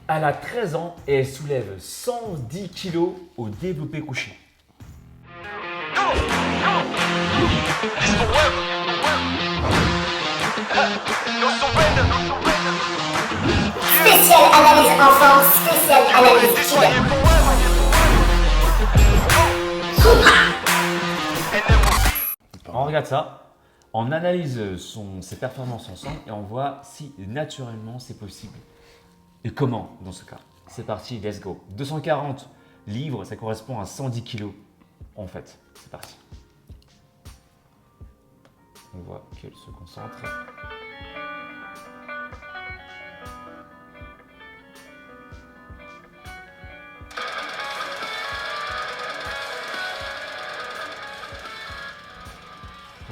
Elle a 13 ans et elle soulève 110 kilos au développé couché. Spéciale analyse enfant, spéciale analyse killer. On regarde ça, on analyse ses performances ensemble et on voit si naturellement c'est possible. Et comment dans ce cas. C'est parti, let's go. 240 livres, ça correspond à 110 kilos en fait. C'est parti. On voit qu'elle se concentre.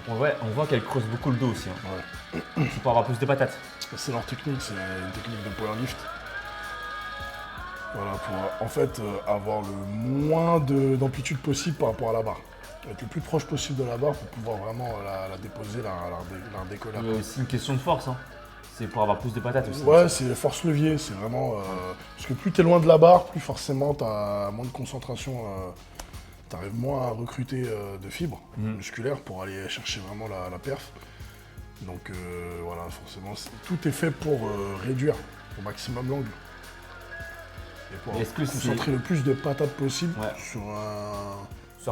Donc on voit qu'elle creuse beaucoup le dos aussi. Hein. Ouais. C'est pour avoir plus de patates. C'est leur technique, c'est une technique de powerlift. Voilà, pour en fait avoir le moins d'amplitude possible par rapport à la barre. Être le plus proche possible de la barre pour pouvoir vraiment la déposer, la décoller. C'est aussi une question de force. Hein. C'est pour avoir plus de patates aussi. Ouais, c'est force levier, c'est vraiment. Parce que plus t'es loin de la barre, plus forcément t'as moins de concentration. T'arrives moins à recruter de fibres musculaires pour aller chercher vraiment la perf. Donc voilà, forcément, tout est fait pour réduire au maximum l'angle. Et pour concentrer le plus de patates possible sur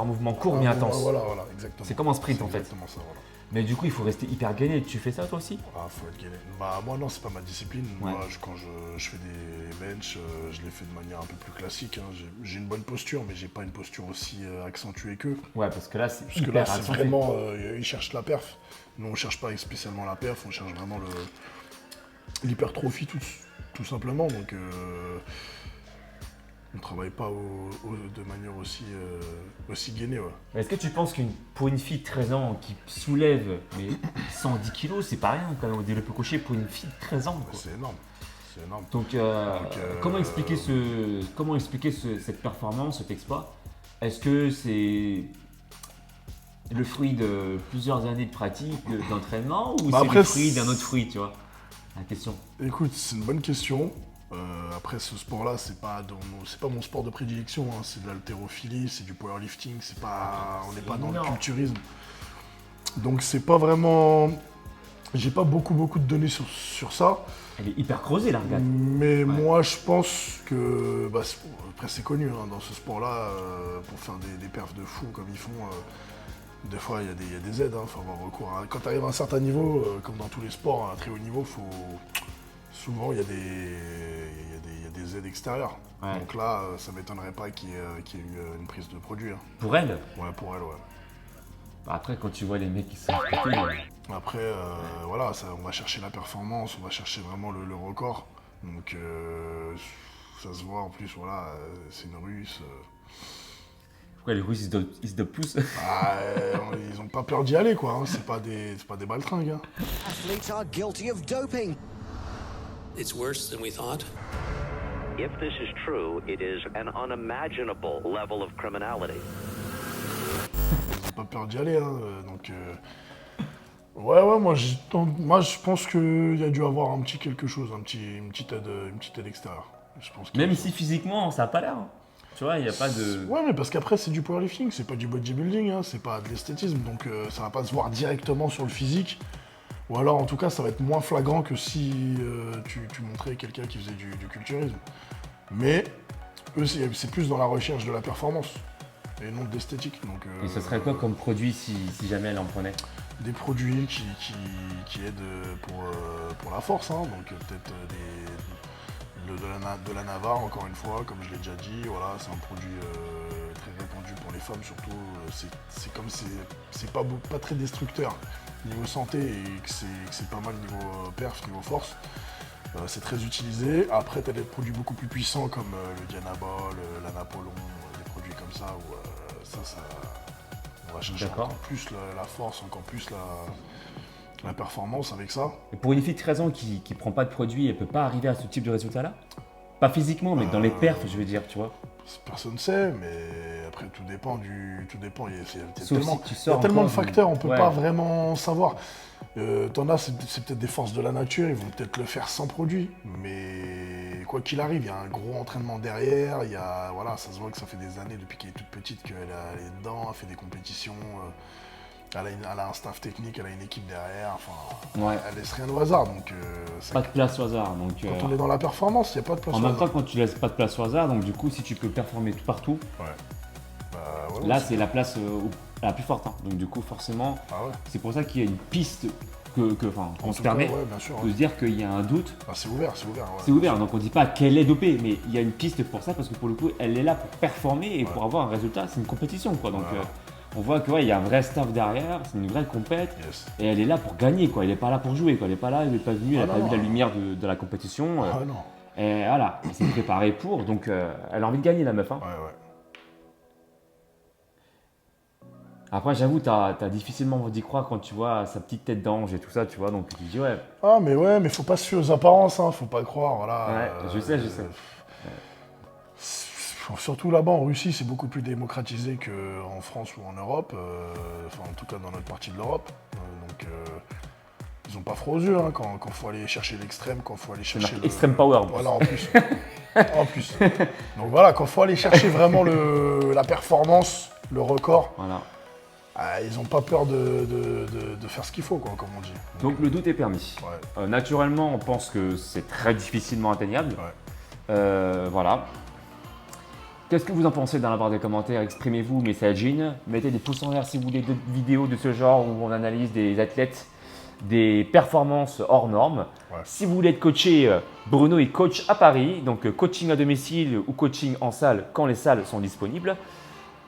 un mouvement court mais intense. Voilà, exactement. C'est comme un sprint en fait. Exactement ça, voilà. Mais du coup, il faut rester hyper gainé. Tu fais ça toi aussi? Ah, faut être gainé. Bah moi non, c'est pas ma discipline. Ouais. Moi, quand je fais des bench, je les fais de manière un peu plus classique. Hein. J'ai une bonne posture, mais j'ai pas une posture aussi accentuée qu'eux. Ouais, parce que là, c'est Parce que là, c'est vraiment, ils cherchent la perf. Nous, on cherche pas spécialement la perf, on cherche vraiment l'hypertrophie tout simplement. Donc, on travaille pas de manière aussi gainée. Ouais. Est-ce que tu penses pour une fille de 13 ans qui soulève 110 kilos, c'est pas rien quand même au développé couché pour une fille de 13 ans quoi. C'est énorme. C'est énorme. Donc, comment expliquer cette performance, cet exploit? Est-ce que c'est le fruit de plusieurs années de pratique, d'entraînement, ou c'est le fruit d'un autre fruit, tu vois? La question. Écoute, c'est une bonne question. Après, ce sport-là, c'est pas mon sport de prédilection. Hein. C'est de l'haltérophilie, c'est du powerlifting. On n'est pas dans le culturisme. Donc, c'est pas vraiment. J'ai pas beaucoup de données sur ça. Elle est hyper creusée, la regarde. Mais moi, je pense que. Après, c'est connu hein, dans ce sport-là, pour faire des perfs de fou comme ils font. Des fois, il y a des aides, il faut avoir recours. Quand tu arrives à un certain niveau, comme dans tous les sports, à un très haut niveau, souvent il y a des aides extérieures. Ouais. Donc là, ça m'étonnerait pas qu'il y ait eu une prise de produit. Hein. Pour elle? Ouais, pour elle, ouais. Après, quand tu vois les mecs qui sont Après, voilà, on va chercher la performance, on va chercher vraiment le record. Donc ça se voit en plus, voilà, c'est une Russe. Pourquoi les Russes ils se dopent tous? Ils ont pas peur d'y aller, quoi. Hein. C'est pas des baltringues. Hein. Athletes are guilty of doping. It's worse than we thought. If this is true, it is an unimaginable level of criminality. Ils ont pas peur d'y aller, hein. Donc ouais, moi je pense qu'il y a dû avoir un petit quelque chose, une petite aide extérieure. Je pense Même si physiquement ça a pas l'air. Hein. Tu vois, il n'y a pas de. Ouais, mais parce qu'après c'est du powerlifting, c'est pas du bodybuilding, hein, c'est pas de l'esthétisme, donc ça va pas se voir directement sur le physique. Ou alors en tout cas ça va être moins flagrant que si tu montrais quelqu'un qui faisait du culturisme. Mais eux c'est plus dans la recherche de la performance et non de l'esthétique. Donc, et ce serait quoi comme produit si jamais elle en prenait? Des produits qui aident pour la force, hein, donc peut-être de la Navarre, encore une fois, comme je l'ai déjà dit, voilà, c'est un produit très répandu pour les femmes surtout. C'est comme c'est pas très destructeur niveau santé et que c'est pas mal niveau perf, niveau force. C'est très utilisé. Après, tu as des produits beaucoup plus puissants comme le Dianabol, l'Anapolon, des produits comme ça où on va chercher encore plus la force, encore plus la performance avec ça. Et pour une fille de 13 ans qui prend pas de produit, elle peut pas arriver à ce type de résultat-là? Pas physiquement, mais dans les perfs, je veux dire, tu vois. Personne ne sait, mais après tout dépend. Il y a Sauf tellement, si tu il y sors a tellement de encore facteurs, on peut Ouais. pas vraiment savoir. T'en as, c'est peut-être des forces de la nature, ils vont peut-être le faire sans produit, mais quoi qu'il arrive, il y a un gros entraînement derrière, voilà, ça se voit que ça fait des années depuis qu'elle est toute petite qu'elle est dedans, elle fait des compétitions, elle a un staff technique, elle a une équipe derrière, enfin, Ouais. elle laisse rien au hasard, donc Pas de place au hasard. Donc, quand on est dans la performance, il n'y a pas de place en au même hasard. temps, quand tu laisses pas de place au hasard, donc du coup, si tu peux performer tout partout, Ouais. Ouais, là, ouais, c'est la place la plus forte. Hein. Donc du coup, forcément, Ah ouais. c'est pour ça qu'il y a une piste qu'on En se tout permet cas, ouais, bien sûr, de ouais. se dire qu'il y a un doute. Ah, c'est ouvert, ouais. C'est ouvert, donc on dit pas qu'elle est dopée, mais il y a une piste pour ça parce que pour le coup, elle est là pour performer et pour avoir un résultat. C'est une compétition, quoi. Donc Voilà. on voit que ouais, il y a un vrai staff derrière, c'est une vraie compète Yes. et elle est là pour gagner, quoi. Elle est pas là pour jouer, quoi. Elle est pas là, elle est pas venue, elle a Ah pas non, vu la non. lumière de la compétition. Ah non. Et voilà, elle s'est préparée pour, donc elle a envie de gagner, la meuf. Hein. Ouais, ouais. Après, j'avoue, t'as difficilement envie d'y croire quand tu vois sa petite tête d'ange et tout ça, tu vois. Donc tu te dis ouais. Ah, mais faut pas se fier aux apparences, hein, faut pas croire, voilà. Ouais, je sais. Surtout là-bas en Russie, c'est beaucoup plus démocratisé qu'en France ou en Europe, enfin en tout cas dans notre partie de l'Europe. Donc ils ont pas froid aux yeux hein, quand faut aller chercher l'extrême, quand faut aller chercher marqué extreme power, en plus. Voilà, en plus. En plus. Donc voilà, quand faut aller chercher vraiment la performance, le record, Voilà. ils n'ont pas peur de faire ce qu'il faut, quoi, comme on dit. Donc le doute est permis. Ouais. Naturellement, on pense que c'est très difficilement atteignable. Ouais. Voilà. Qu'est-ce que vous en pensez dans la barre des commentaires? Exprimez-vous, messaging. Mettez des pouces en l'air si vous voulez d'autres vidéos de ce genre où on analyse des athlètes, des performances hors normes. Ouais. Si vous voulez être coaché, Bruno est coach à Paris, donc coaching à domicile ou coaching en salle quand les salles sont disponibles.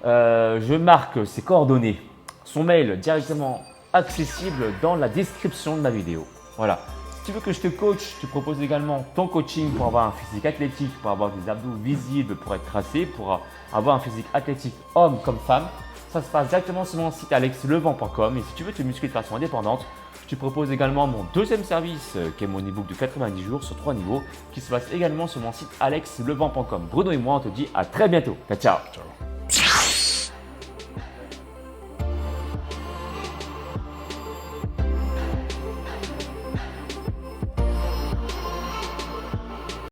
Je marque ses coordonnées, son mail directement accessible dans la description de ma vidéo. Voilà. Si tu veux que je te coach, je te propose également ton coaching pour avoir un physique athlétique, pour avoir des abdos visibles, pour être tracé, pour avoir un physique athlétique homme comme femme. Ça se passe directement sur mon site alexlevent.com. Et si tu veux te muscler de façon indépendante, je te propose également mon deuxième service qui est mon ebook de 90 jours sur 3 niveaux qui se passe également sur mon site alexlevent.com. Bruno et moi, on te dit à très bientôt. Ciao, ciao. Ciao.